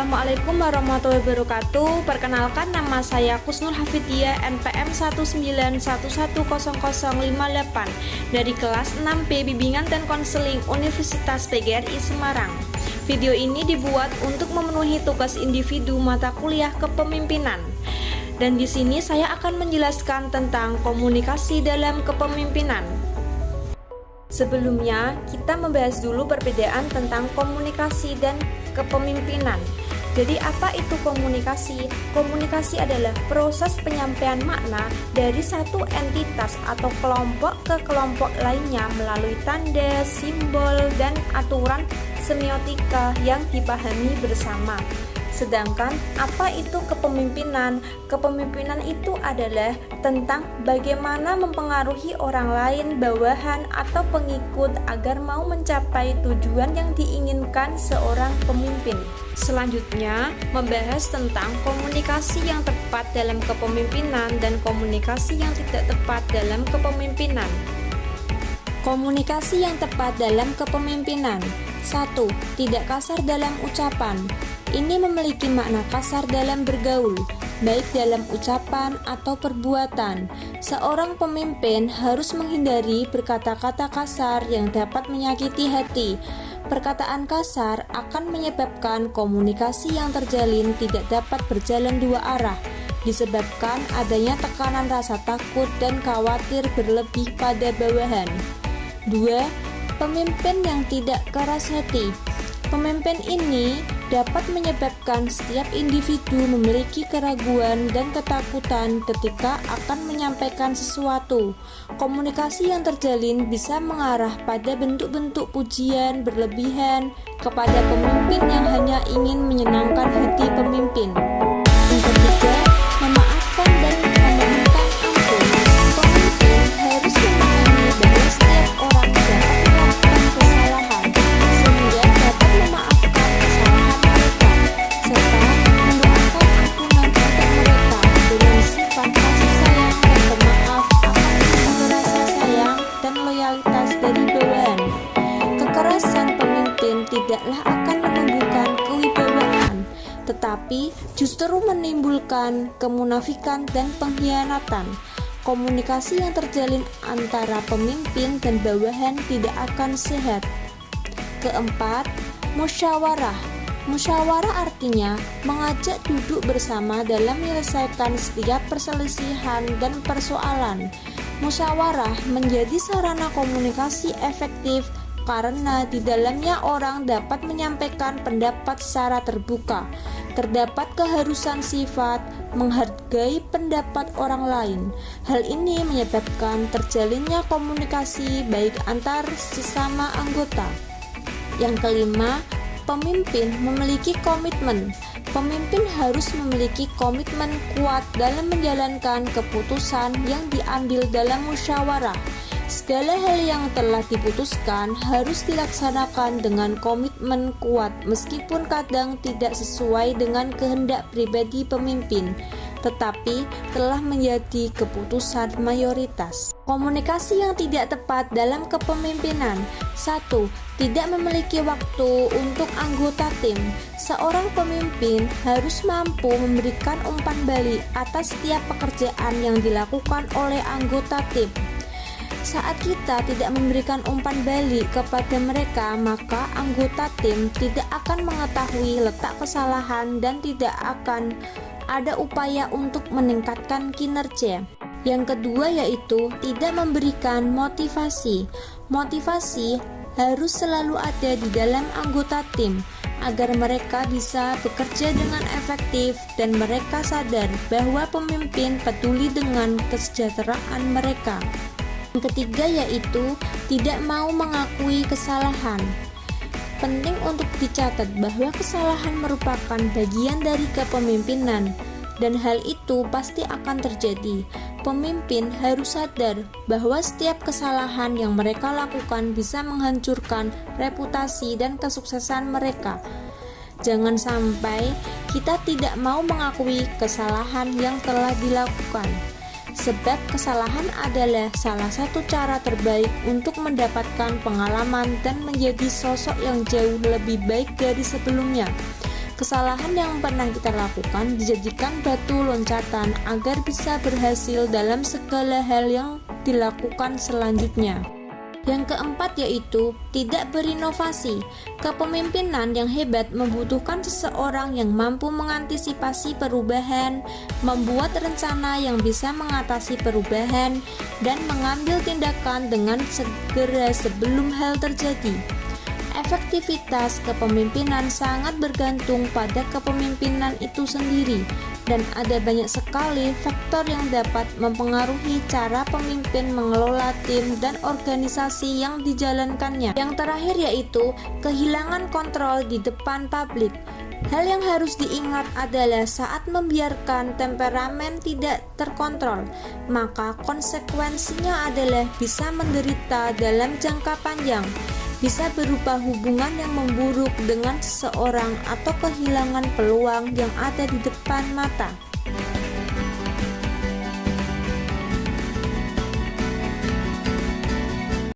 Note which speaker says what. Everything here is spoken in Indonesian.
Speaker 1: Assalamualaikum warahmatullahi wabarakatuh. Perkenalkan, nama saya Kusnul Hafidiyah, NPM 191110058 dari kelas 6B Bimbingan dan Konseling Universitas PGRI Semarang. Video ini dibuat untuk memenuhi tugas individu mata kuliah kepemimpinan. Dan di sini saya akan menjelaskan tentang komunikasi dalam kepemimpinan. Sebelumnya, kita membahas dulu perbedaan tentang komunikasi dan kepemimpinan. Jadi, apa itu komunikasi? Komunikasi adalah proses penyampaian makna dari satu entitas atau kelompok ke kelompok lainnya melalui tanda, simbol, dan aturan semiotika yang dipahami bersama. Sedangkan apa itu kepemimpinan? Kepemimpinan itu adalah tentang bagaimana mempengaruhi orang lain, bawahan, atau pengikut agar mau mencapai tujuan yang diinginkan seorang pemimpin. Selanjutnya, membahas tentang komunikasi yang tepat dalam kepemimpinan dan komunikasi yang tidak tepat dalam kepemimpinan. Komunikasi yang tepat dalam kepemimpinan. 1. Tidak kasar dalam ucapan. Ini memiliki makna kasar dalam bergaul, baik dalam ucapan atau perbuatan. Seorang pemimpin harus menghindari berkata-kata kasar yang dapat menyakiti hati. Perkataan kasar akan menyebabkan komunikasi yang terjalin tidak dapat berjalan dua arah, disebabkan adanya tekanan rasa takut dan khawatir berlebih pada bawahan. 2. Pemimpin yang tidak keras hati. Pemimpin ini dapat menyebabkan setiap individu memiliki keraguan dan ketakutan ketika akan menyampaikan sesuatu. Komunikasi yang terjalin bisa mengarah pada bentuk-bentuk pujian berlebihan kepada pemimpin yang hanya ingin menyenangkan hati pemimpin. Yang ketiga, memaafkan dan memohonkan ampun. Pemimpin harus memahami bahwa setiap orang dapat melakukan kesalahan, sehingga dapat memaafkan kesalahan mereka, serta mendoakan ampunan untuk mereka dengan sifat kasih sayang dan pemaaf akan menjaga rasa sayang dan loyalitas dari bawahan. Kekerasan pemimpin tidaklah akan menumbuhkan kewibawaan, tetapi justru menimbulkan kemunafikan dan pengkhianatan. Komunikasi yang terjalin antara pemimpin dan bawahan tidak akan sehat. Keempat, musyawarah. Musyawarah artinya mengajak duduk bersama dalam menyelesaikan setiap perselisihan dan persoalan. Musyawarah menjadi sarana komunikasi efektif karena di dalamnya orang dapat menyampaikan pendapat secara terbuka. Terdapat keharusan sifat menghargai pendapat orang lain. Hal ini menyebabkan terjalinnya komunikasi baik antar sesama anggota. Yang kelima, pemimpin memiliki komitmen. Pemimpin harus memiliki komitmen kuat dalam menjalankan keputusan yang diambil dalam musyawarah. Segala hal yang telah diputuskan harus dilaksanakan dengan komitmen kuat meskipun kadang tidak sesuai dengan kehendak pribadi pemimpin, tetapi telah menjadi keputusan mayoritas. Komunikasi yang tidak tepat dalam kepemimpinan. 1. Tidak memiliki waktu untuk anggota tim. Seorang pemimpin harus mampu memberikan umpan balik atas setiap pekerjaan yang dilakukan oleh anggota tim. Saat kita tidak memberikan umpan balik kepada mereka, maka anggota tim tidak akan mengetahui letak kesalahan dan tidak akan ada upaya untuk meningkatkan kinerja. Yang kedua yaitu tidak memberikan motivasi. Motivasi harus selalu ada di dalam anggota tim agar mereka bisa bekerja dengan efektif dan mereka sadar bahwa pemimpin peduli dengan kesejahteraan mereka. Yang ketiga yaitu tidak mau mengakui kesalahan. Penting untuk dicatat bahwa kesalahan merupakan bagian dari kepemimpinan dan hal itu pasti akan terjadi. Pemimpin harus sadar bahwa setiap kesalahan yang mereka lakukan bisa menghancurkan reputasi dan kesuksesan mereka. Jangan sampai kita tidak mau mengakui kesalahan yang telah dilakukan. Sebab kesalahan adalah salah satu cara terbaik untuk mendapatkan pengalaman dan menjadi sosok yang jauh lebih baik dari sebelumnya. Kesalahan yang pernah kita lakukan dijadikan batu loncatan agar bisa berhasil dalam segala hal yang dilakukan selanjutnya. Yang keempat yaitu tidak berinovasi. Kepemimpinan yang hebat membutuhkan seseorang yang mampu mengantisipasi perubahan, membuat rencana yang bisa mengatasi perubahan, dan mengambil tindakan dengan segera sebelum hal terjadi. Efektivitas kepemimpinan sangat bergantung pada kepemimpinan itu sendiri, dan ada banyak sekali faktor yang dapat mempengaruhi cara pemimpin mengelola tim dan organisasi yang dijalankannya. Yang terakhir yaitu kehilangan kontrol di depan publik. Hal yang harus diingat adalah saat membiarkan temperamen tidak terkontrol, maka konsekuensinya adalah bisa menderita dalam jangka panjang. Bisa berupa hubungan yang memburuk dengan seseorang atau kehilangan peluang yang ada di depan mata.